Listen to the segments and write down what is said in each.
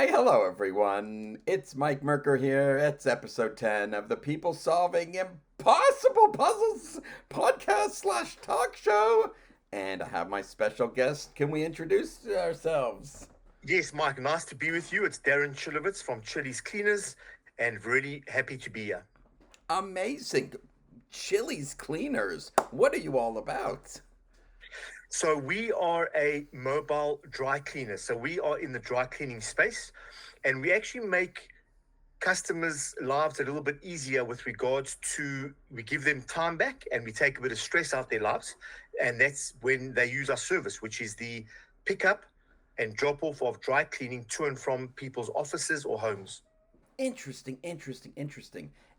Hi, hello everyone. It's Mike Merker here. It's episode 10 of the People Solving Impossible Puzzles podcast slash talk show. And I have my special guest. Can we introduce ourselves? Yes, Mike, nice to be with you. It's Darren Chilewitz from Chillie's Cleaners, and really happy to be here. Amazing. Chillie's Cleaners. What are you all about? So we are a mobile dry cleaner. So we are in the dry cleaning space, and we actually make customers' lives a little bit easier with regards to we give them time back and we take a bit of stress out their lives. And that's when they use our service, which is the pickup and drop off of dry cleaning to and from people's offices or homes. Interesting.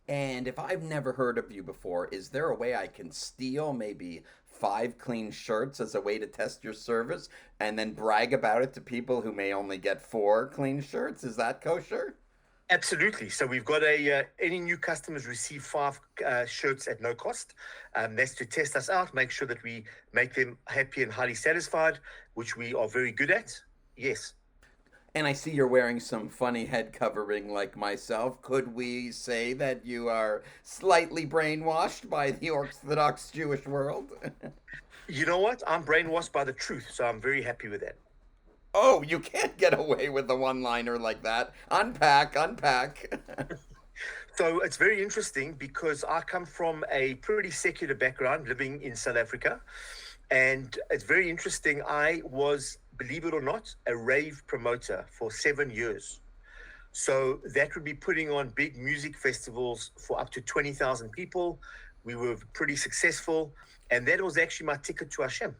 And if I've never heard of you before, is there a way I can steal maybe five clean shirts as a way to test your service and then brag about it to people who may only get four clean shirts? Is that kosher? Absolutely. So we've got any new customers receive five shirts at no cost. That's to test us out, make sure that we make them happy and highly satisfied, which we are very good at. Yes. And I see you're wearing some funny head covering like myself. Could we say that you are slightly brainwashed by the Orthodox Jewish world? You know what? I'm brainwashed by the truth, so I'm very happy with that. Oh, you can't get away with a one liner like that. Unpack. So it's very interesting because I come from a pretty secular background living in South Africa. And it's very interesting. I was, believe it or not, a rave promoter for 7 years. So that would be putting on big music festivals for up to 20,000 people. We were pretty successful. And that was actually my ticket to Hashem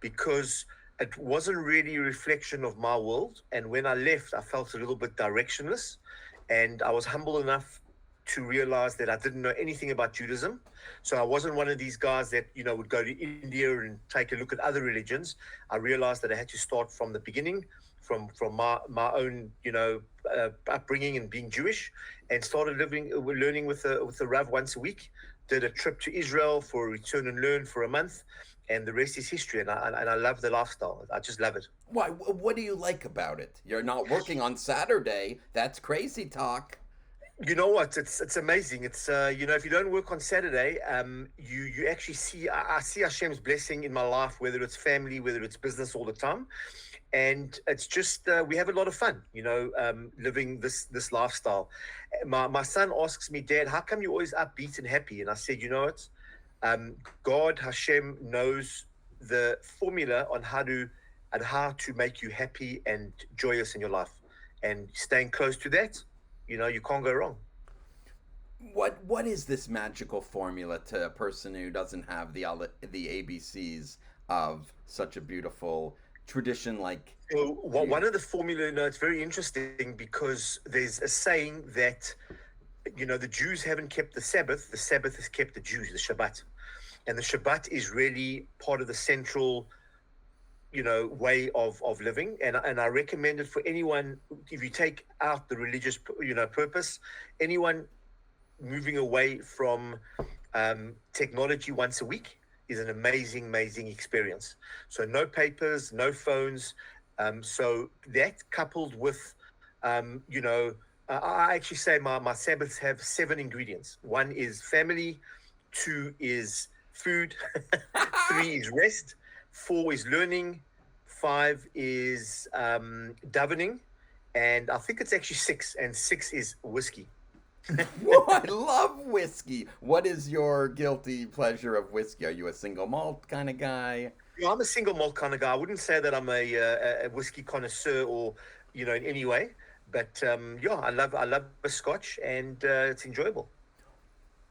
because it wasn't really a reflection of my world. And when I left, I felt a little bit directionless. And I was humble enough to realize that I didn't know anything about Judaism. So I wasn't one of these guys that, would go to India and take a look at other religions. I realized that I had to start from the beginning, from my own, upbringing and being Jewish, and started learning with the Rav once a week. Did a trip to Israel for a return and learn for a month, and the rest is history. And I love the lifestyle. I just love it. Why? What do you like about it? You're not working on Saturday. That's crazy talk. You know what? It's amazing. It's if you don't work on Saturday, you actually see I see Hashem's blessing in my life, whether it's family, whether it's business, all the time, and it's just we have a lot of fun, living this lifestyle. My son asks me, Dad, how come you're always upbeat and happy? And I said, you know what? God Hashem knows the formula on how to make you happy and joyous in your life, and staying close to that. You can't go wrong. What is this magical formula to a person who doesn't have the ABCs of such a beautiful tradition like So you? one of the formula, it's very interesting because there's a saying that, the Jews haven't kept the Sabbath has kept the Jews, the Shabbat. And the Shabbat is really part of the central, way of living. And I recommend it for anyone, if you take out the religious, purpose, anyone moving away from technology once a week is an amazing experience. So no papers, no phones. So that coupled with, I actually say my Sabbaths have 7 ingredients. 1 is family, 2 is food, 3 is rest, 4 is learning, 5 is davening, and I think it's actually 6, and 6 is whiskey. Whoa, I love whiskey. What is your guilty pleasure of whiskey? Are you a single malt kind of guy? I'm a single malt kind of guy. I wouldn't say that I'm a whiskey connoisseur or, in any way, but I love a scotch, and it's enjoyable.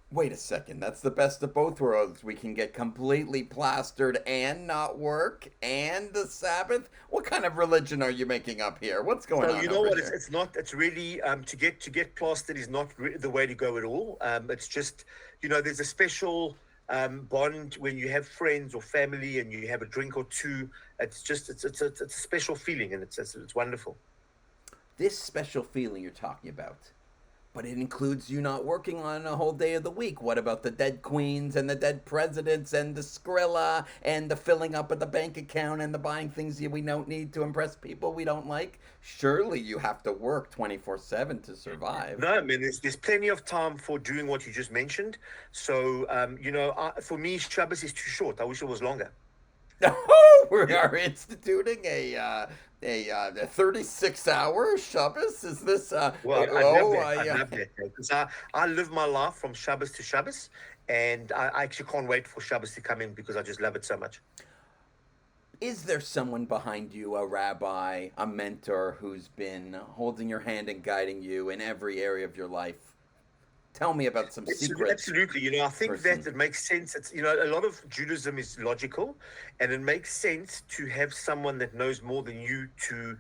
Wait a second, that's the best of both worlds. We can get completely plastered and not work and the Sabbath. What kind of religion are you making up here? What's going So on you know over what? here? It's not. It's really to get plastered is not the way to go at all. It's just there's a special bond when you have friends or family and you have a drink or two. It's a special feeling, and it's wonderful. This special feeling you're talking about. But it includes you not working on a whole day of the week. What about the dead queens and the dead presidents and the Skrilla and the filling up of the bank account and the buying things we don't need to impress people we don't like? Surely you have to work 24/7 to survive. No, I mean, there's plenty of time for doing what you just mentioned. So, for me, Shabbos is too short. I wish it was longer. Oh, we are instituting a 36-hour Shabbos. Is this? Well, I'd love that. I'd love that because I live my life from Shabbos to Shabbos, and I actually can't wait for Shabbos to come in because I just love it so much. Is there someone behind you, a rabbi, a mentor, who's been holding your hand and guiding you in every area of your life? Tell me about some secrets. Absolutely. I think that it makes sense. It's, a lot of Judaism is logical, and it makes sense to have someone that knows more than you to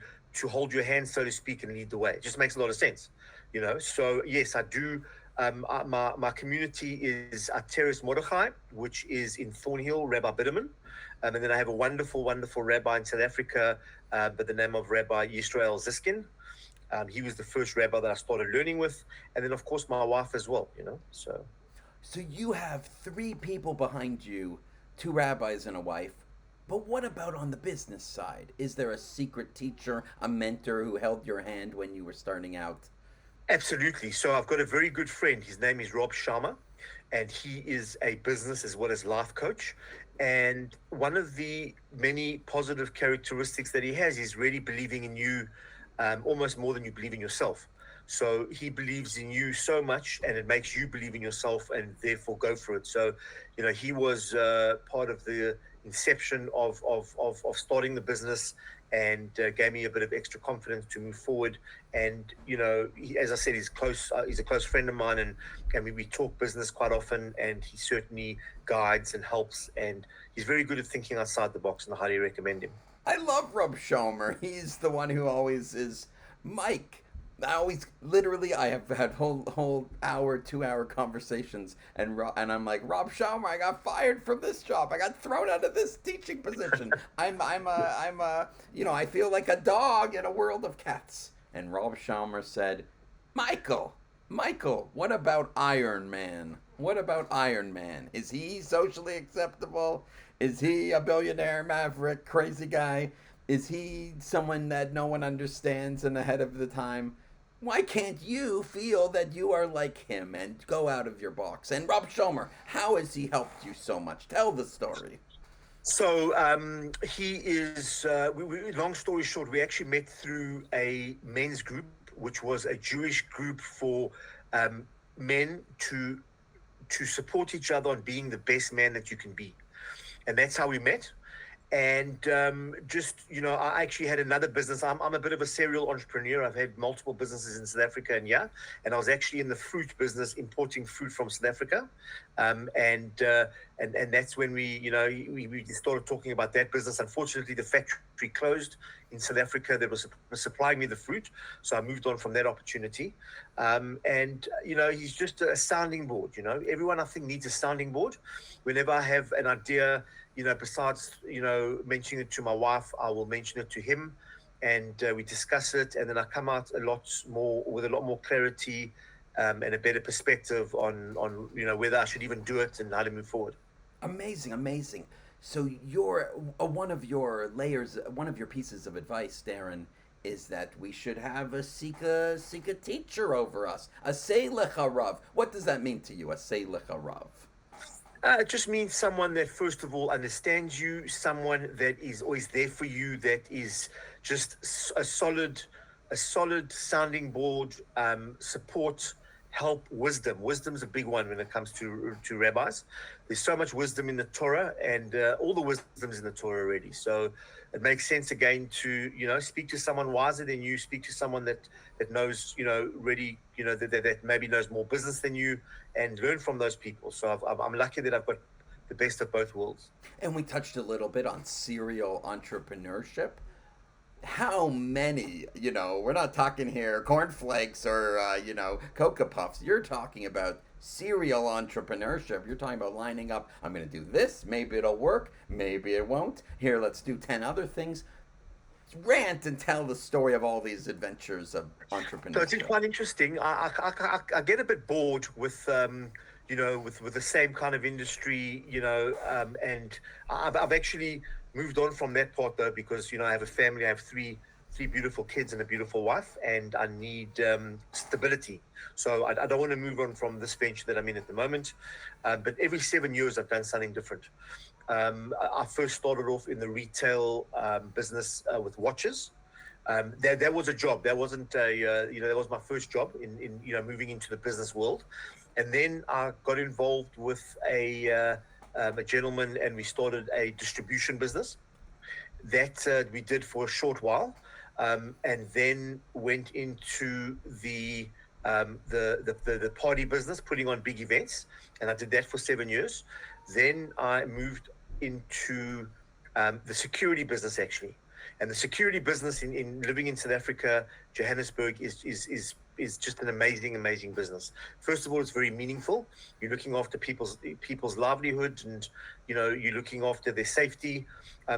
hold your hand, so to speak, and lead the way. It just makes a lot of sense, So yes, I do. My community is Teres Mordechai, which is in Thornhill, Rabbi Biderman. And then I have a wonderful, wonderful rabbi in South Africa by the name of Rabbi Yisrael Ziskin. He was the first rabbi that I started learning with. And then, of course, my wife as well, So you have 3 people behind you, 2 rabbis and a wife. But what about on the business side? Is there a secret teacher, a mentor who held your hand when you were starting out? Absolutely. So I've got a very good friend. His name is Rob Sharma, and he is a business as well as life coach. And one of the many positive characteristics that he has is really believing in you almost more than you believe in yourself. So he believes in you so much, and it makes you believe in yourself and therefore go for it. So, he was part of the inception of starting the business and gave me a bit of extra confidence to move forward. And, as I said, he's a close friend of mine, and we talk business quite often, and he certainly guides and helps, and he's very good at thinking outside the box, and I highly recommend him. I love Rob Schomer. He's the one who always is Mike. I have had whole hour, 2-hour conversations, and I'm like, Rob Schomer, I got fired from this job. I got thrown out of this teaching position. I feel like a dog in a world of cats. And Rob Schomer said, Michael, what about Iron Man? What about Iron Man? Is he socially acceptable? Is he a billionaire, maverick, crazy guy? Is he someone that no one understands and ahead of the time? Why can't you feel that you are like him and go out of your box? And Rob Schomer, how has he helped you so much? Tell the story. So he is, long story short, we actually met through a men's group, which was a Jewish group for men to support each other on being the best man that you can be. And that's how we met. And I actually had another business. I'm a bit of a serial entrepreneur. I've had multiple businesses in South Africa, and I was actually in the fruit business, importing fruit from South Africa. And that's when we started talking about that business. Unfortunately, the factory closed in South Africa that was supplying me the fruit, so I moved on from that opportunity. He's just a sounding board. Everyone I think needs a sounding board. Whenever I have an idea, besides mentioning it to my wife, I will mention it to him, and we discuss it, and then I come out with a lot more clarity and a better perspective on whether I should even do it and how to move forward. Amazing. So one of your pieces of advice, Darren, is that we should have a Sika teacher over us, a Seilecha Rav. What does that mean to you, a Seilecha Rav? It just means someone that, first of all, understands you, someone that is always there for you, that is just a solid sounding board, support, help, wisdom. Wisdom's a big one when it comes to rabbis. There's so much wisdom in the Torah, and all the wisdom's in the Torah already. So it makes sense again to speak to someone wiser than you, speak to someone that knows really that maybe knows more business than you, and learn from those people. So I'm lucky that I've got the best of both worlds. And we touched a little bit on serial entrepreneurship. How many, we're not talking here cornflakes or, Cocoa Puffs. You're talking about serial entrepreneurship. You're talking about lining up, I'm going to do this, maybe it'll work, maybe it won't. Here, let's do 10 other things. rant and tell the story of all these adventures of So it's entrepreneurship. quite interesting. I get a bit bored with with the same kind of industry, and I've actually moved on from that part though, because I have a family. I have three beautiful kids and a beautiful wife, and I need stability. So I don't want to move on from this venture that I'm in at the moment. But every 7 years, I've done something different. I first started off in the retail business with watches. That was a job. That wasn't that was my first job in moving into the business world. And then I got involved with a gentleman, and we started a distribution business that we did for a short while, and then went into the party business, putting on big events, and I did that for 7 years. Then I moved into the security business actually, and the security business in living in South Africa, Johannesburg, is just an amazing business. First of all, it's very meaningful. You're looking after people's livelihood, and you're looking after their safety.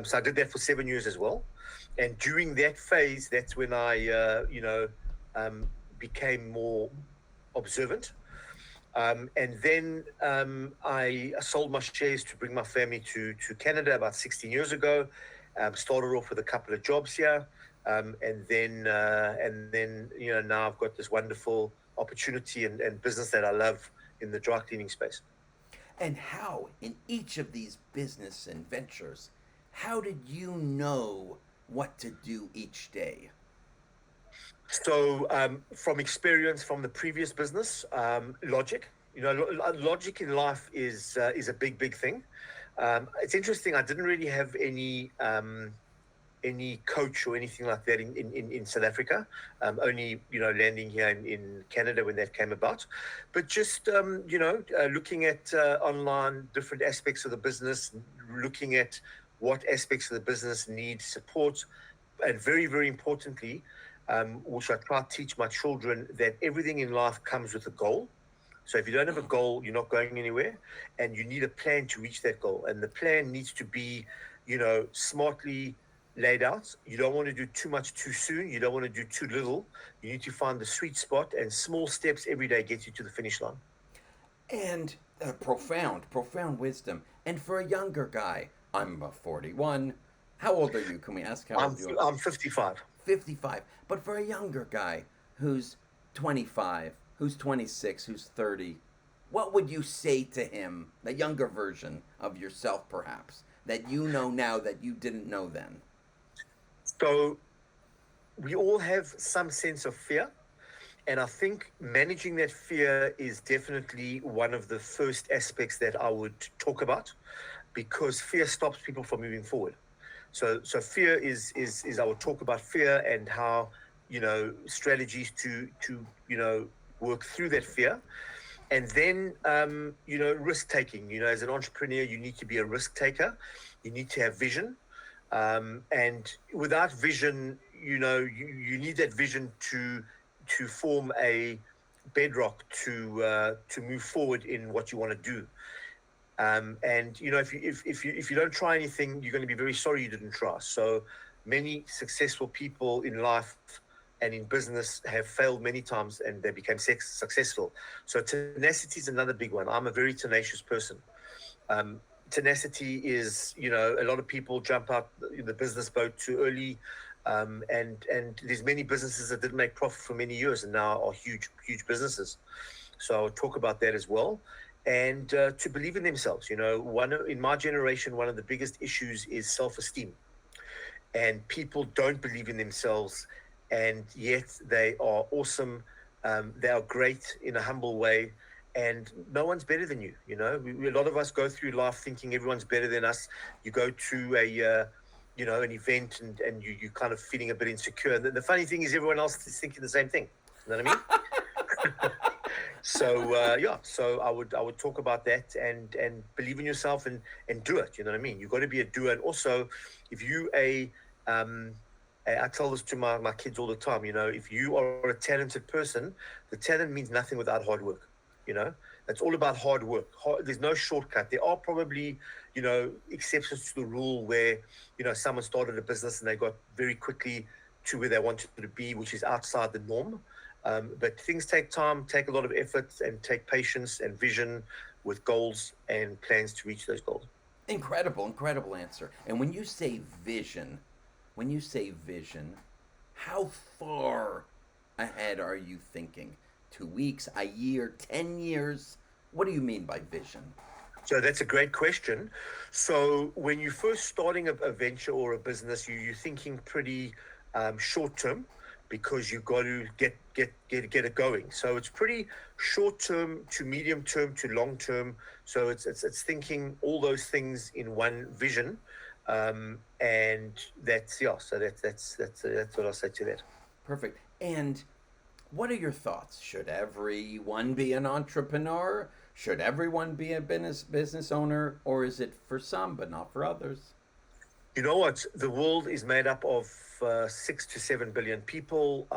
So I did that for 7 years as well. And during that phase, that's when I became more observant. And then I sold my shares to bring my family to Canada about 16 years ago. Started off with a couple of jobs here, and then now I've got this wonderful opportunity and business that I love in the dry cleaning space. And how, in each of these business and ventures, how did you know what to do each day? So from experience from the previous business, logic. Logic in life is a big thing. It's interesting. I didn't really have any coach or anything like that in South Africa. Only landing here in Canada when that came about. But just looking at online different aspects of the business, looking at what aspects of the business need support, and very importantly, which I try to teach my children, that everything in life comes with a goal. So if you don't have a goal, you're not going anywhere, and you need a plan to reach that goal. And the plan needs to be, smartly laid out. You don't want to do too much too soon. You don't want to do too little. You need to find the sweet spot, and small steps every day get you to the finish line. And profound wisdom. And for a younger guy, I'm 41. How old are you? Can we ask how old you are? I'm 55. 55. But for a younger guy who's 25, who's 26, who's 30, what would you say to him, the younger version of yourself perhaps, that you know now that you didn't know then? So we all have some sense of fear. And I think managing that fear is definitely one of the first aspects that I would talk about, because fear stops people from moving forward. So fear is I would talk about fear and how, strategies to work through that fear. And then, risk taking. As an entrepreneur, you need to be a risk taker. You need to have vision. And without vision, you need that vision to form a bedrock to move forward in what you want to do. And if you don't try anything, you're going to be very sorry you didn't try. So many successful people in life and in business have failed many times, and they became successful. So tenacity is another big one. I'm a very tenacious person. Tenacity is, a lot of people jump out in the business boat too early. And there's many businesses that didn't make profit for many years and now are huge businesses. So I'll talk about that as well. And to believe in themselves. In my generation, one of the biggest issues is self-esteem. And people don't believe in themselves, and yet they are awesome. They are great in a humble way, and no one's better than you. A lot of us go through life thinking everyone's better than us. You go to an event, and you kind of feeling a bit insecure. And the funny thing is, everyone else is thinking the same thing. You know what I mean? So I would talk about that and believe in yourself and do it. You know what I mean? You've got to be a doer. And also, if you I tell this to my kids all the time, if you are a talented person, the talent means nothing without hard work. It's all about hard work. There's no shortcut. There are probably, exceptions to the rule where, someone started a business and they got very quickly to where they wanted to be, which is outside the norm. But things take time, take a lot of effort, and take patience and vision with goals and plans to reach those goals. Incredible answer. And when you say vision, how far ahead are you thinking? 2 weeks, a year, 10 years? What do you mean by vision? So that's a great question. So when you're first starting a venture or a business, you're thinking pretty short term, because you've got to get it going. So it's pretty short term to medium term to long term. So it's thinking all those things in one vision, and that's So that's what I'll say to that. Perfect. And what are your thoughts? Should everyone be an entrepreneur? Should everyone be a business owner? Or is it for some but not for others? You know what? The world is made up of 6 to 7 billion people,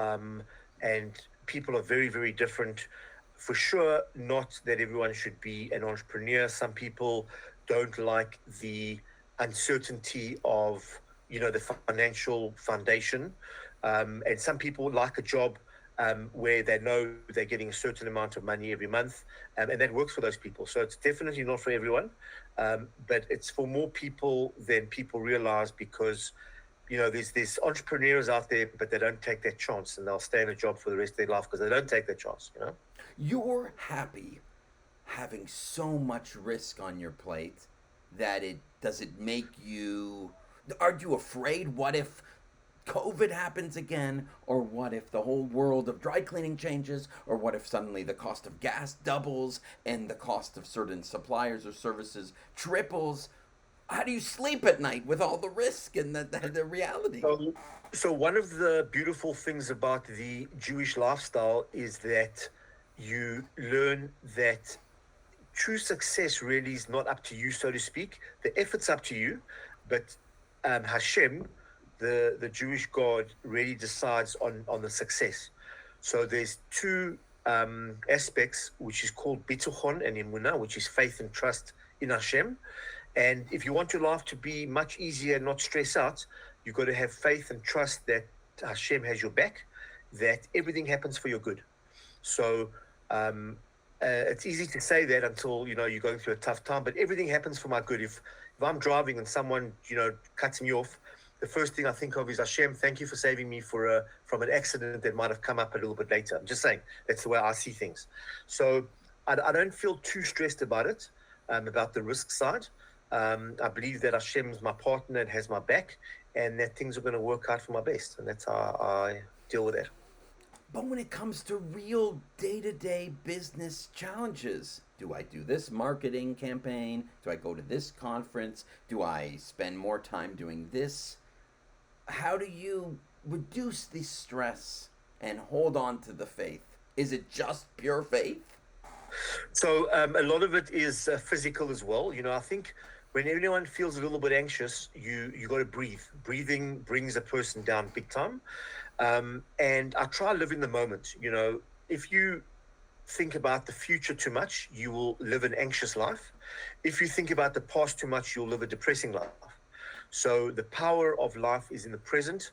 and people are very, very different. For sure, not that everyone should be an entrepreneur. Some people don't like the uncertainty of, the financial foundation. And some people like a job where they know they're getting a certain amount of money every month, and that works for those people. So it's definitely not for everyone, but it's for more people than people realize, because there's entrepreneurs out there, but they don't take that chance, and they'll stay in a job for the rest of their life because they don't take that chance. You're happy having so much risk on your plate that does it make you, are you afraid? What if COVID happens again? Or what if the whole world of dry cleaning changes? Or what if suddenly the cost of gas doubles and the cost of certain suppliers or services triples? How do you sleep at night with all the risk and the reality? So one of the beautiful things about the Jewish lifestyle is that you learn that true success really is not up to you, so to speak. The effort's up to you, but Hashem, the Jewish God, really decides on the success. So there's two aspects, which is called bituchon and emunah, which is faith and trust in Hashem. And if you want your life to be much easier and not stress out, you've got to have faith and trust that Hashem has your back, that everything happens for your good. So it's easy to say that until, you're going through a tough time, but everything happens for my good. If I'm driving and someone, cuts me off, the first thing I think of is, Hashem, thank you for saving me from an accident that might have come up a little bit later. I'm just saying, that's the way I see things. So I don't feel too stressed about it, about the risk side. I believe that Hashem is my partner and has my back, and that things are going to work out for my best. And that's how I deal with that. But when it comes to real day-to-day business challenges, do I do this marketing campaign? Do I go to this conference? Do I spend more time doing this? How do you reduce the stress and hold on to the faith? Is it just pure faith? So a lot of it is physical as well. I think when everyone feels a little bit anxious, you got to breathe. Breathing brings a person down big time. And I try to live in the moment. If you think about the future too much, you will live an anxious life. If you think about the past too much, you'll live a depressing life. So the power of life is in the present,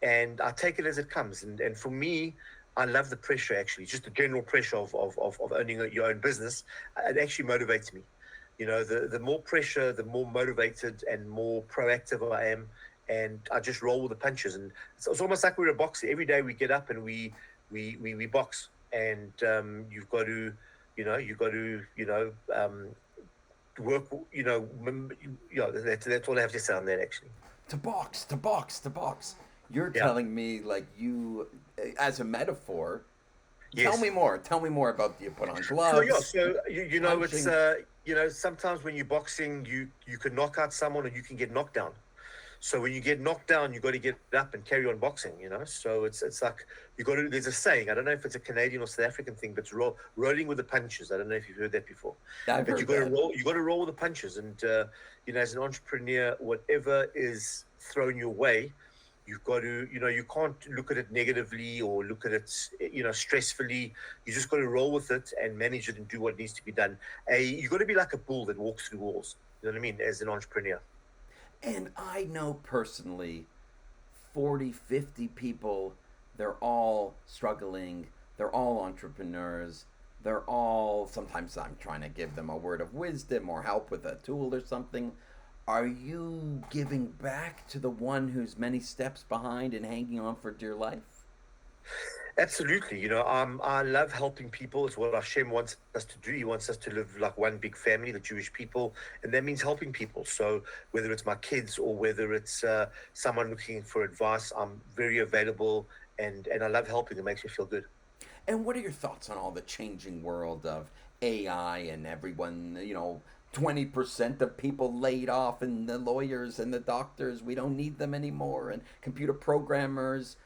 and I take it as it comes. And for me, I love the pressure, actually, just the general pressure of owning your own business. It actually motivates me. The more pressure, the more motivated and more proactive I am. And I just roll with the punches. And it's almost like we're a boxer. Every day we get up and we box. And you've got to work. That's all I have to say on that, actually. To box. You're telling me, like, you, as a metaphor. Yes. Tell me more about, you put on gloves. So it's sometimes when you're boxing, you can knock out someone or you can get knocked down. So when you get knocked down, you got to get up and carry on boxing. So it's like you got to. There's a saying. I don't know if it's a Canadian or South African thing, but it's rolling with the punches. I don't know if you've heard that before. But you got to roll. You got to roll with the punches. And as an entrepreneur, whatever is thrown your way, You've got to, you can't look at it negatively or look at it, stressfully. You just got to roll with it and manage it and do what needs to be done. You've got to be like a bull that walks through walls. You know what I mean? As an entrepreneur. And I know personally 40, 50 people, they're all struggling, they're all entrepreneurs, they're all, sometimes I'm trying to give them a word of wisdom or help with a tool or something. Are you giving back to the one who's many steps behind and hanging on for dear life? Absolutely. I love helping people. It's what Hashem wants us to do. He wants us to live like one big family, the Jewish people, and that means helping people. So whether it's my kids or whether it's someone looking for advice, I'm very available, and I love helping. It makes me feel good. And what are your thoughts on all the changing world of AI and everyone, 20% of people laid off and the lawyers and the doctors, we don't need them anymore, and computer programmers.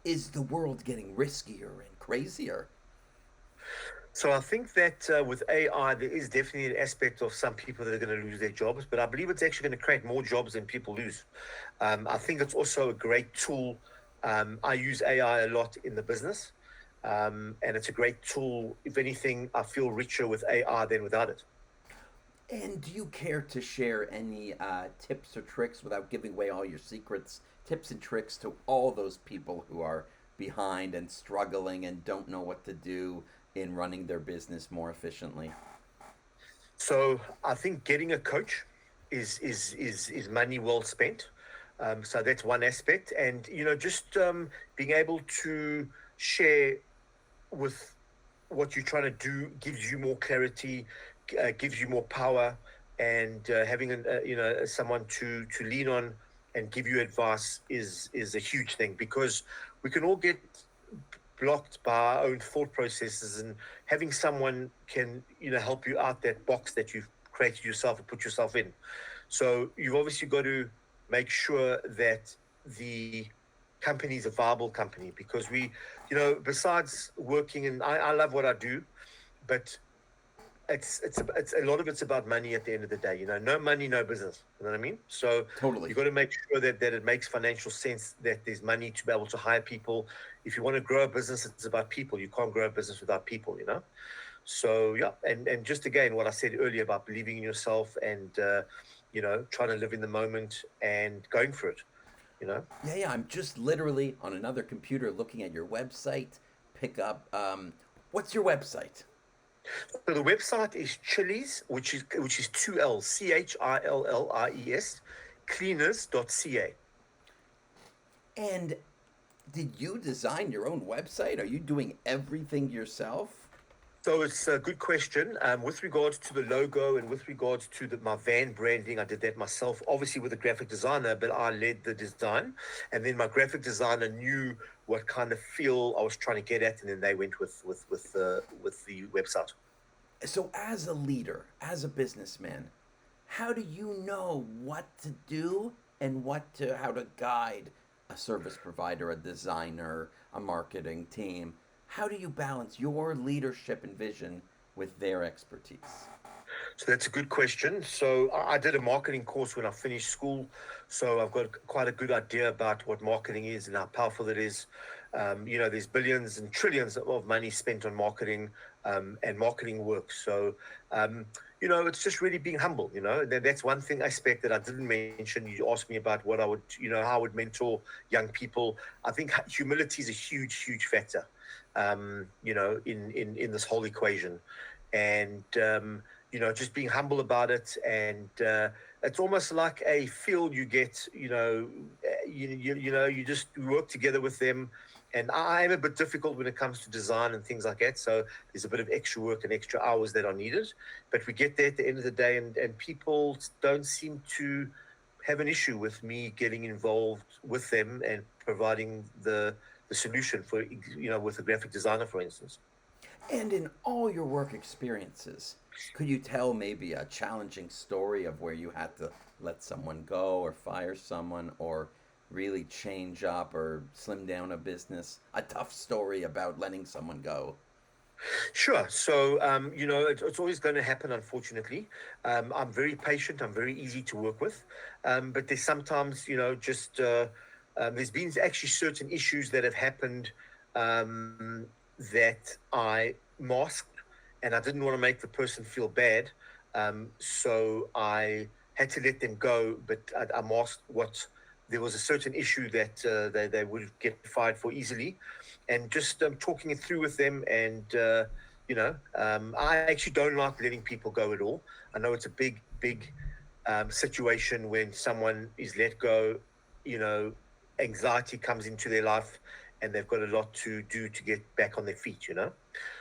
Is the world getting riskier and crazier? So I think that with AI, there is definitely an aspect of some people that are going to lose their jobs, but I believe it's actually going to create more jobs than people lose. I think it's also a great tool. I use AI a lot in the business, and it's a great tool. If anything, I feel richer with AI than without it. And do you care to share any tips or tricks without giving away all your secrets? Tips and tricks to all those people who are behind and struggling and don't know what to do in running their business more efficiently? So I think getting a coach is money well spent. So that's one aspect, and just being able to share with what you're trying to do gives you more clarity, gives you more power, and having someone to lean on and give you advice is a huge thing, because we can all get blocked by our own thought processes, and having someone can help you out that box that you've created yourself and put yourself in. So you've obviously got to make sure that the company is a viable company, because besides working, and I love what I do, but it's a lot of it's about money at the end of the day. No money, no business. You know what I mean? So Totally. you've got to make sure that it makes financial sense, that there's money to be able to hire people. If you want to grow a business, it's about people. You can't grow a business without people. So yeah, and just again what I said earlier about believing in yourself and trying to live in the moment and going for it. You know. Yeah. I'm just literally on another computer looking at your website. Pick up. What's your website? So the website is Chillies, which is two L's, Chillies, cleaners.ca. And did you design your own website? Are you doing everything yourself? So it's a good question. With regards to the logo and with regards to my van branding, I did that myself, obviously with a graphic designer, but I led the design. And then my graphic designer knew what kind of feel I was trying to get at, and then they went with the website. So, as a leader, as a businessman, how do you know what to do and how to guide a service provider, a designer, a marketing team? How do you balance your leadership and vision with their expertise? So that's a good question. So I did a marketing course when I finished school. So I've got quite a good idea about what marketing is and how powerful it is. There's billions and trillions of money spent on marketing, and marketing works. So, it's just really being humble. That's one thing aspect that I didn't mention. You asked me about what I would, how I would mentor young people. I think humility is a huge, huge factor, in this whole equation. And, just being humble about it. And it's almost like a feel you get, you just work together with them. And I am a bit difficult when it comes to design and things like that. So there's a bit of extra work and extra hours that are needed. But we get there at the end of the day, and people don't seem to have an issue with me getting involved with them and providing the solution for, with a graphic designer, for instance. And in all your work experiences, could you tell maybe a challenging story of where you had to let someone go or fire someone or really change up or slim down a business? A tough story about letting someone go. Sure. So, it's always going to happen, unfortunately. I'm very patient. I'm very easy to work with. But there's sometimes, just there's been actually certain issues that have happened that I masked, and I didn't want to make the person feel bad, so I had to let them go. But I masked what there was a certain issue that they would get fired for easily, and just talking it through with them. And I actually don't like letting people go at all. I know it's a big situation when someone is let go. You know, anxiety comes into their life, and they've got a lot to do to get back on their feet.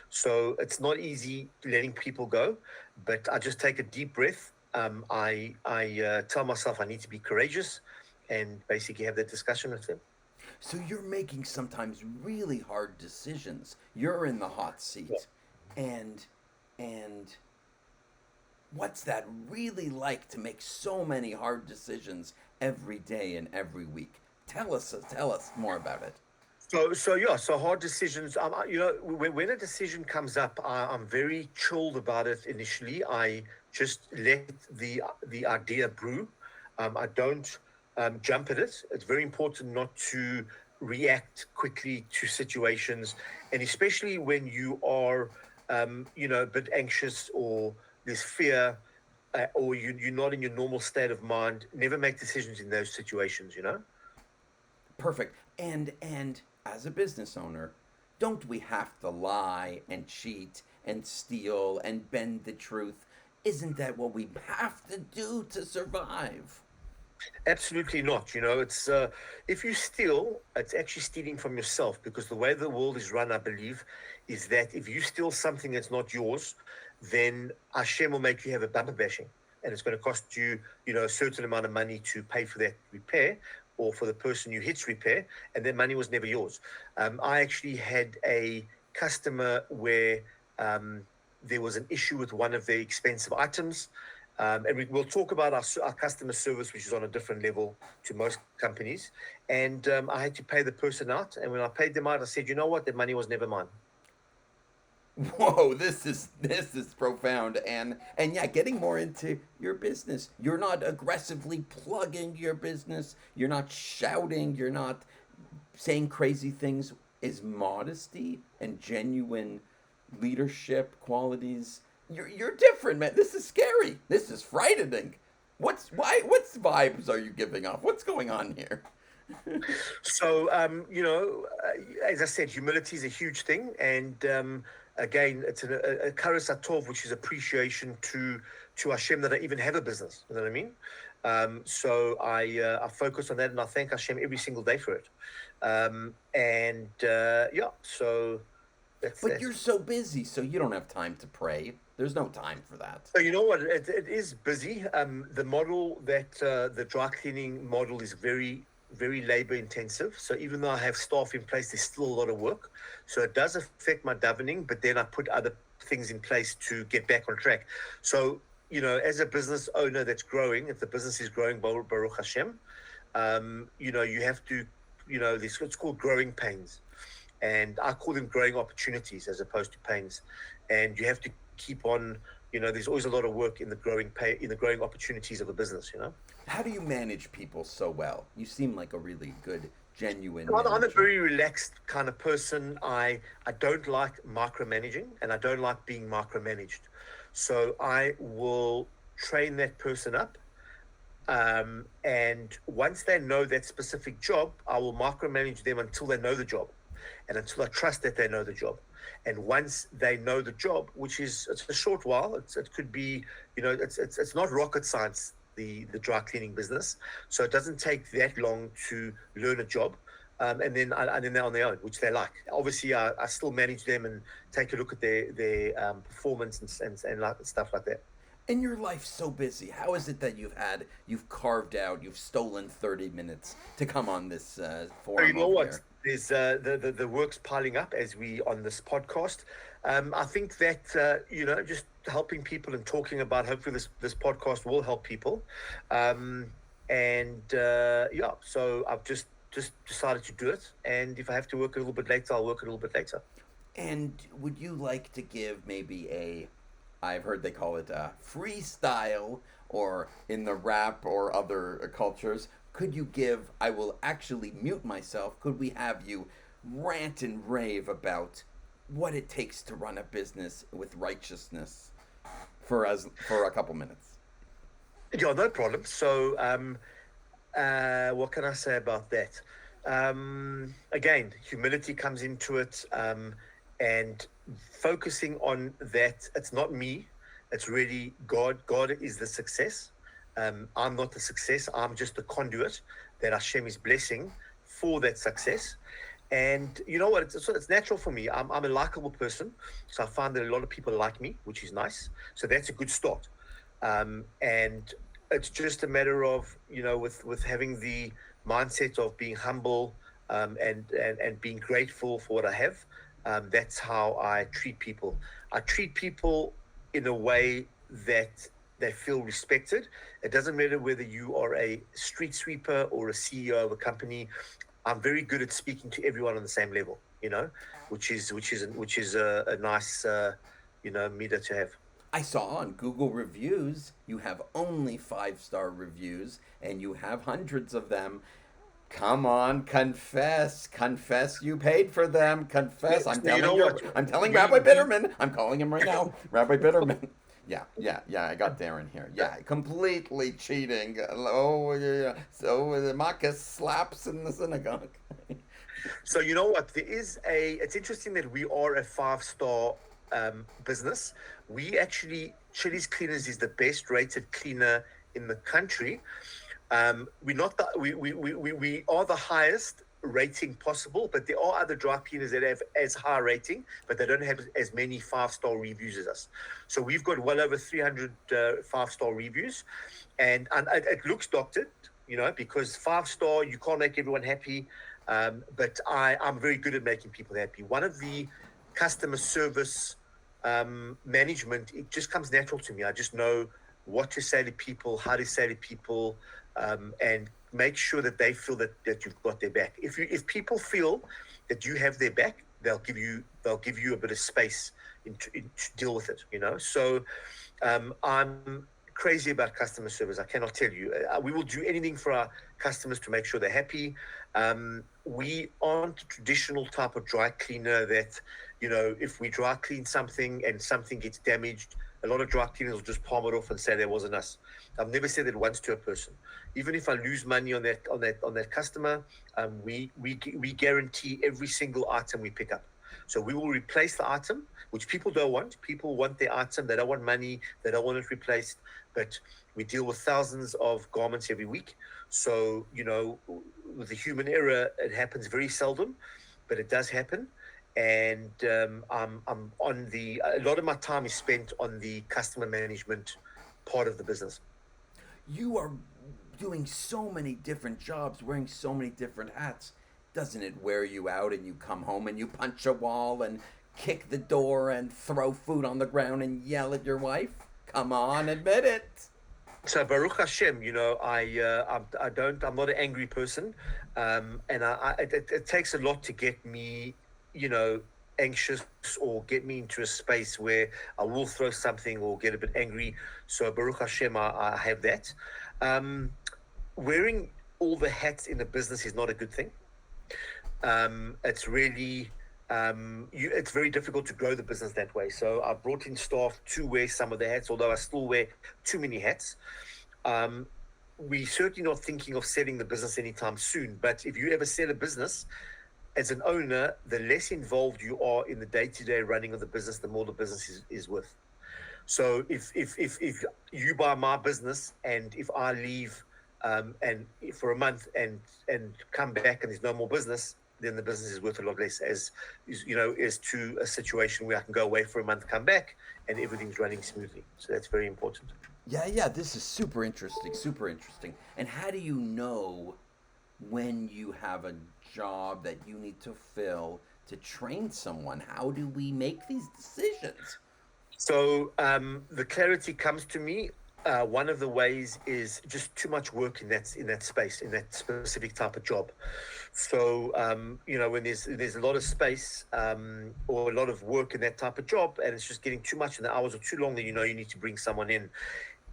So it's not easy letting people go, but I just take a deep breath. I tell myself I need to be courageous, and basically have that discussion with them. So you're making sometimes really hard decisions. You're in the hot seat. And and what's that really like to make so many hard decisions every day and every week? Tell us more about it. So hard decisions. When a decision comes up, I'm very chilled about it. Initially, I just let the idea brew. I don't jump at it. It's very important not to react quickly to situations, and especially when you are, a bit anxious or there's fear, or you're not in your normal state of mind. Never make decisions in those situations. Perfect. And as a business owner, don't we have to lie and cheat and steal and bend the truth? Isn't that what we have to do to survive? Absolutely not. It's if you steal, it's actually stealing from yourself, because the way the world is run, I believe, is that if you steal something that's not yours, then Hashem will make you have a bumper bashing, and it's going to cost you, a certain amount of money to pay for that repair, or for the person you hit's repair, and that money was never yours. I actually had a customer where there was an issue with one of the expensive items. And we'll talk about our customer service, which is on a different level to most companies. And I had to pay the person out. And when I paid them out, I said, you know what? The money was never mine. Whoa, this is profound. And yeah, getting more into your business. You're not aggressively plugging your business. You're not shouting. You're not saying crazy things. Is modesty and genuine leadership qualities. You're different, man. This is scary. This is frightening. What's vibes are you giving off? What's going on here? So, as I said, humility is a huge thing. And again, it's a karas atov, which is appreciation to Hashem that I even have a business. You know what I mean? So I focus on that, and I thank Hashem every single day for it. So that's But that. you're so busy, so you don't have time to pray. There's no time for that. So you know what? It is busy. The model that the dry cleaning model is very, very labor intensive. So even though I have staff in place, there's still a lot of work. So it does affect my davening, but then I put other things in place to get back on track. So, as a business owner that's growing, if the business is growing, Baruch Hashem, you have to, it's called growing pains. And I call them growing opportunities as opposed to pains. And you have to keep on, there's always a lot of work in the growing opportunities of a business. How do you manage people so well? You seem like a really good, genuine I'm a manager. very relaxed kind of person. I don't like micromanaging, and I don't like being micromanaged. So I will train that person up. And once they know that specific job, I will micromanage them until they know the job, and until I trust that they know the job. And once they know the job, it's a short while, it could be, it's not rocket science, the dry cleaning business. So it doesn't take that long to learn a job. And then they're on their own, which they like. Obviously, I still manage them and take a look at their performance and stuff like that. And your life's so busy. How is it that you've carved out, you've stolen 30 minutes to come on this forum? You know over what? here? There's the work's piling up as we on this podcast. I think that just helping people and talking about, hopefully this podcast will help people. So I've just decided to do it. And if I have to work a little bit later, I'll work a little bit later. And would you like to give maybe I've heard they call it a freestyle, or in the rap or other cultures, could you give, I will actually mute myself, could we have you rant and rave about what it takes to run a business with righteousness for a couple minutes? Yeah, no problem. So, what can I say about that? Again, humility comes into it, and focusing on that. It's not me. It's really God. God is the success. I'm not the success. I'm just the conduit that Hashem is blessing for that success. And you know what? It's natural for me. I'm a likable person, so I find that a lot of people like me, which is nice. So that's a good start. And it's just a matter of, with having the mindset of being humble, and being grateful for what I have. That's how I treat people. I treat people in a way that they feel respected. It doesn't matter whether you are a street sweeper or a CEO of a company. I'm very good at speaking to everyone on the same level, which is a nice meter to have. I saw on Google reviews you have only 5-star reviews and you have hundreds of them. Come on, confess you paid for them. Confess. I'm telling Rabbi Bitterman. I'm calling him right now. Rabbi Bitterman. Yeah. I got Darren here. Yeah, completely cheating. Oh, yeah. So the Marcus slaps in the synagogue. So you know what? It's interesting that we are a 5-star business. We actually, Chillie's Cleaners is the best rated cleaner in the country. We are the highest rating possible, but there are other dry cleaners that have as high rating, but they don't have as many 5-star reviews as us. So we've got well over 300 5-star reviews, and it looks doctored, because 5-star, you can't make everyone happy, but I'm very good at making people happy. One of the customer service management, it just comes natural to me. I just know what to say to people, how to say to people, and make sure that they feel that you've got their back. If people feel that you have their back, they'll give you a bit of space to deal with it. So I'm crazy about customer service. I cannot tell you. We will do anything for our customers to make sure they're happy. We aren't a traditional type of dry cleaner that, if we dry clean something and something gets damaged, a lot of dry cleaners will just palm it off and say that wasn't us. I've never said that once to a person. Even if I lose money on that customer, we guarantee every single item we pick up. So we will replace the item, which people don't want. People want their item. They don't want money. They don't want it replaced. But we deal with thousands of garments every week. So, with the human error, it happens very seldom, but it does happen. And I'm on a lot of my time is spent on the customer management part of the business. You are doing so many different jobs, wearing so many different hats. Doesn't it wear you out and you come home and you punch a wall and kick the door and throw food on the ground and yell at your wife? Come on, admit it. So Baruch Hashem, I'm not an angry person, and it takes a lot to get me, anxious or get me into a space where I will throw something or get a bit angry. So Baruch Hashem, I have that. Wearing all the hats in the business is not a good thing. It's really, it's very difficult to grow the business that way. So I brought in staff to wear some of the hats, although I still wear too many hats. We're certainly not thinking of selling the business anytime soon, but if you ever sell a business, as an owner, the less involved you are in the day-to-day running of the business, the more the business is worth. So if you buy my business and if I leave and for a month and come back and there's no more business, then the business is worth a lot less as to a situation where I can go away for a month, come back, and everything's running smoothly. So that's very important. Yeah, this is super interesting. And how do you know when you have a job that you need to fill to train someone? How do we make these decisions? So the clarity comes to me. One of the ways is just too much work in that space, in that specific type of job. So when there's a lot of space or a lot of work in that type of job, and it's just getting too much and the hours are too long, then you need to bring someone in.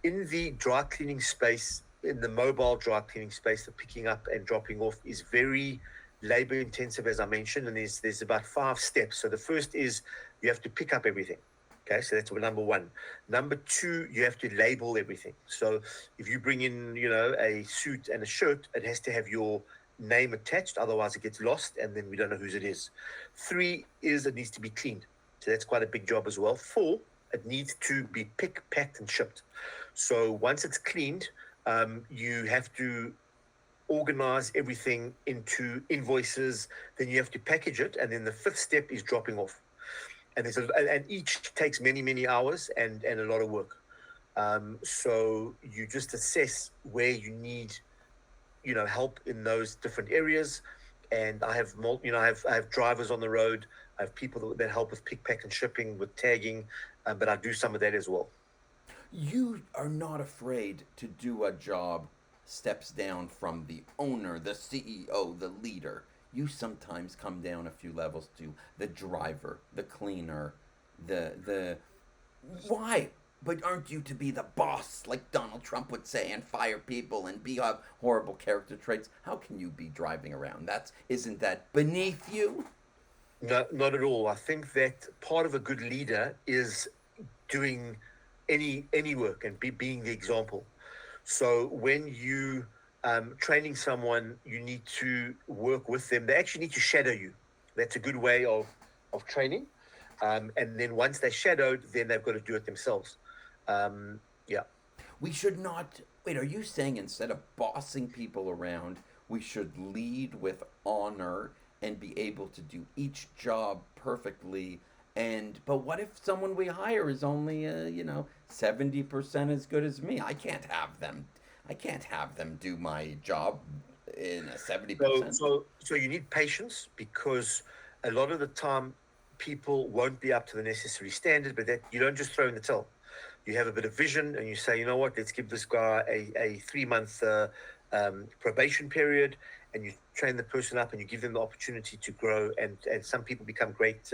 In the dry cleaning space, in the mobile dry cleaning space, the picking up and dropping off is very labor intensive, as I mentioned, and there's about 5 steps. So the first is you have to pick up everything. Okay, so that's number one. Number two, you have to label everything. So if you bring in, a suit and a shirt, it has to have your name attached, otherwise it gets lost and then we don't know whose it is. 3 is it needs to be cleaned. So that's quite a big job as well. 4, it needs to be picked, packed, and shipped. So once it's cleaned, you have to organize everything into invoices, then you have to package it, and then the 5th step is dropping off. And and each takes many, many hours and a lot of work. So you just assess where you need, help in those different areas. And I have, I have drivers on the road. I have people that help with pick, pack, and shipping, with tagging, but I do some of that as well. You are not afraid to do a job steps down from the owner, the CEO, the leader. You sometimes come down a few levels to the driver, the cleaner, the why? But aren't you to be the boss, like Donald Trump would say, and fire people and be have horrible character traits? How can you be driving around? Isn't that beneath you? No, not at all. I think that part of a good leader is doing any work and being the example. So when you training someone, you need to work with them. They actually need to shadow you. That's a good way of training. And then once they're shadowed, then they've got to do it themselves. Yeah. We should not. Wait, are you saying instead of bossing people around, we should lead with honor and be able to do each job perfectly? But what if someone we hire is only 70% as good as me? I can't have them do my job in a 70%. So you need patience, because a lot of the time people won't be up to the necessary standard, but that you don't just throw in the towel. You have a bit of vision and you say, you know what, let's give this guy a 3-month probation period, and you train the person up and you give them the opportunity to grow. And some people become great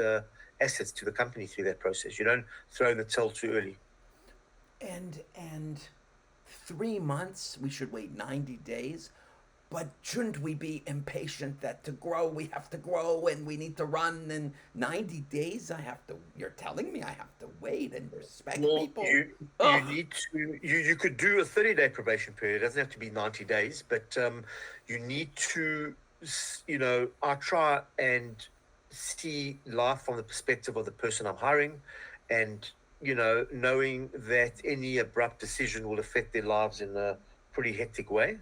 assets to the company through that process. You don't throw in the towel too early. And 3 months, we should wait 90 days. But shouldn't we be impatient that to grow, we have to grow and we need to run in 90 days? You're telling me I have to wait and respect people? You need to, you could do a 30-day probation period. It doesn't have to be 90 days, but you need to, I try and see life from the perspective of the person I'm hiring, and, knowing that any abrupt decision will affect their lives in a pretty hectic way.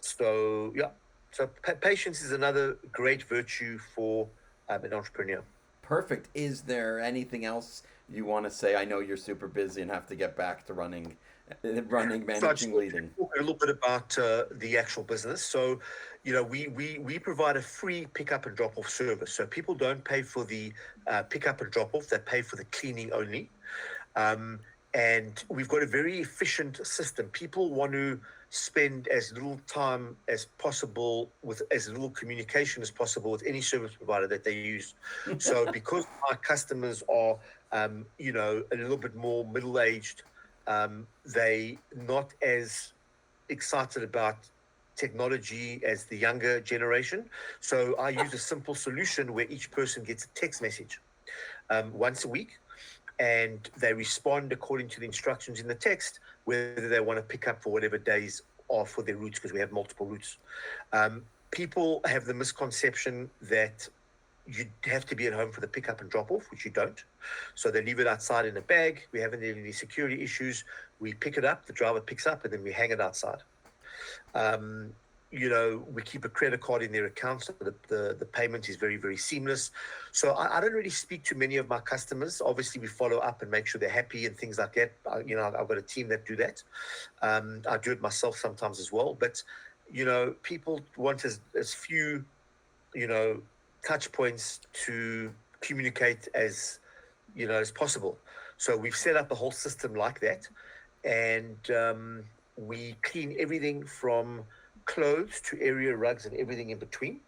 So patience is another great virtue for an entrepreneur. Perfect. Is there anything else you want to say? I know you're super busy and have to get back to running, managing, leading. Talk a little bit about the actual business. So, we provide a free pickup and drop off service. So people don't pay for the pickup and drop off; they pay for the cleaning only. And we've got a very efficient system. People want to spend as little time as possible with as little communication as possible with any service provider that they use. So because our customers are, a little bit more middle-aged, they not as excited about technology as the younger generation. So I use a simple solution where each person gets a text message once a week, and they respond according to the instructions in the text, whether they want to pick up for whatever days are for their routes, because we have multiple routes. People have the misconception that you have to be at home for the pickup and drop off, which you don't. So they leave it outside in a bag. We haven't had any security issues. We pick it up, the driver picks up, and then we hang it outside. We keep a credit card in their account, so the payment is very, very seamless. So I don't really speak to many of my customers. Obviously, we follow up and make sure they're happy and things like that. I've got a team that do that. I do it myself sometimes as well. But, people want as few, touch points to communicate as possible. So we've set up a whole system like that. And we clean everything from clothes to area rugs and everything in between.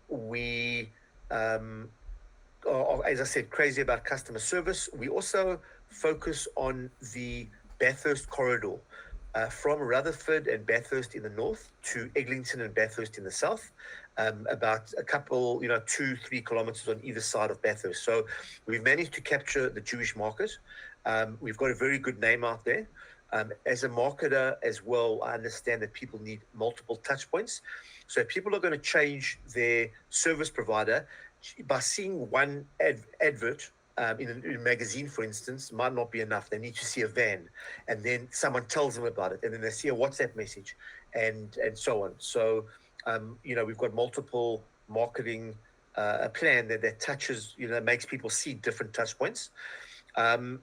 We are, as I said, crazy about customer service. We also focus on the Bathurst corridor, from Rutherford and Bathurst in the north to Eglinton and Bathurst in the south, about a couple, 2-3 kilometers on either side of Bathurst. So we've managed to capture the Jewish market. We've got a very good name out there. As a marketer as well, I understand that people need multiple touch points. So if people are going to change their service provider, by seeing one advert in a magazine, for instance, might not be enough. They need to see a van, and then someone tells them about it, and then they see a WhatsApp message, and so on. So, we've got multiple marketing a plan that touches, makes people see different touch points, and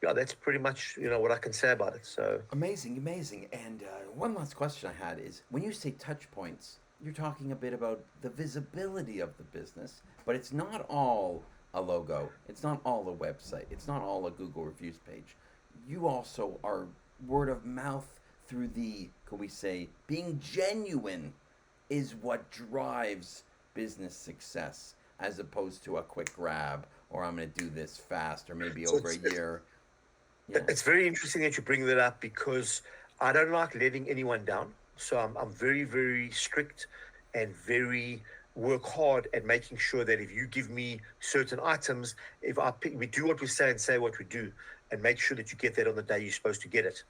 that's pretty much what I can say about it. So amazing. And one last question I had is, when you say touch points, you're talking a bit about the visibility of the business, but it's not all a logo. It's not all a website. It's not all a Google reviews page. You also are word of mouth through could we say, being genuine is what drives business success, as opposed to a quick grab, or I'm going to do this fast, or maybe over a year. Yeah. It's very interesting that you bring that up, because I don't like letting anyone down. So I'm very, very strict and very work hard at making sure that if you give me certain items, we do what we say and say what we do, and make sure that you get that on the day you're supposed to get it,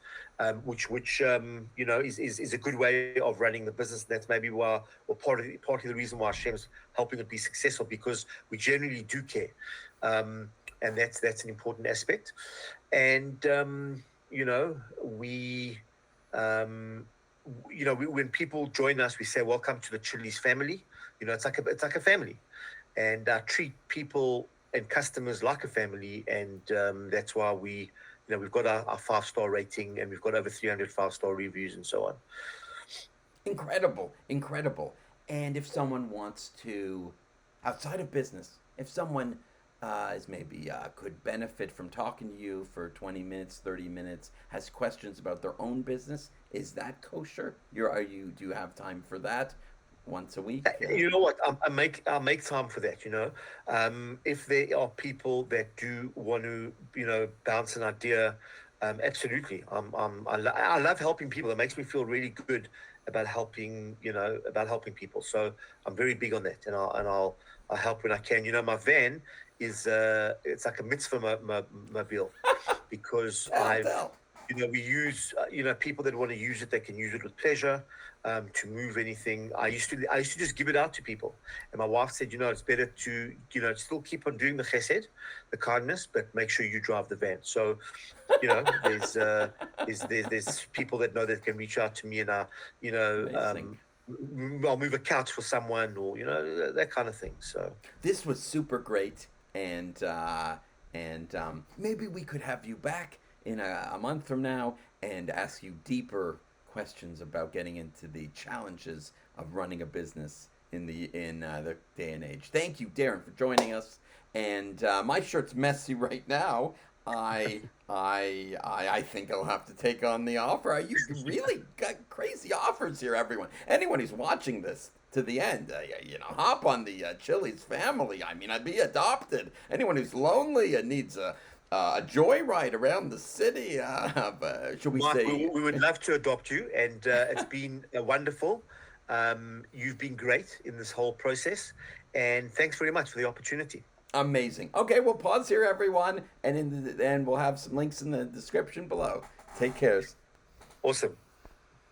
which is a good way of running the business. And that's maybe why, or partly the reason why Hashem's helping it be successful, because we generally do care, and that's an important aspect. And when people join us, we say, welcome to the Chillie's family. It's like a family, and I treat people and customers like a family. And that's why we've got our 5-star rating, and we've got over 300 5-star reviews and so on. Incredible. And if someone wants to, outside of business, if someone is maybe could benefit from talking to you for 20 minutes, 30 minutes, has questions about their own business, is that kosher? Do you have time for that once a week? You know what? I'll make time for that. If there are people that do want to, bounce an idea, absolutely. I love helping people. It makes me feel really good about helping people. So I'm very big on that, and I'll help when I can. My van is it's like a mitzvah mobile, because we use people that want to use it, they can use it with pleasure, to move anything. I used to just give it out to people, and my wife said, it's better to still keep on doing the chesed, the kindness, but make sure you drive the van. So there's people that know that can reach out to me, and I'll move a couch for someone, or that kind of thing. So this was super great, and maybe we could have you back in a month from now and ask you deeper questions about getting into the challenges of running a business in the day and age. Thank you, Darren, for joining us. And my shirt's messy right now. I think I'll have to take on the offer. You really got crazy offers here, everyone. Anyone who's watching this to the end, hop on the Chillie's family. I mean, I'd be adopted. Anyone who's lonely and needs a joyride around the city, should we Mark, say? we would love to adopt you, and it's been wonderful. You've been great in this whole process, and thanks very much for the opportunity. Amazing. Okay, we'll pause here, everyone, and we'll have some links in the description below. Take care. Awesome.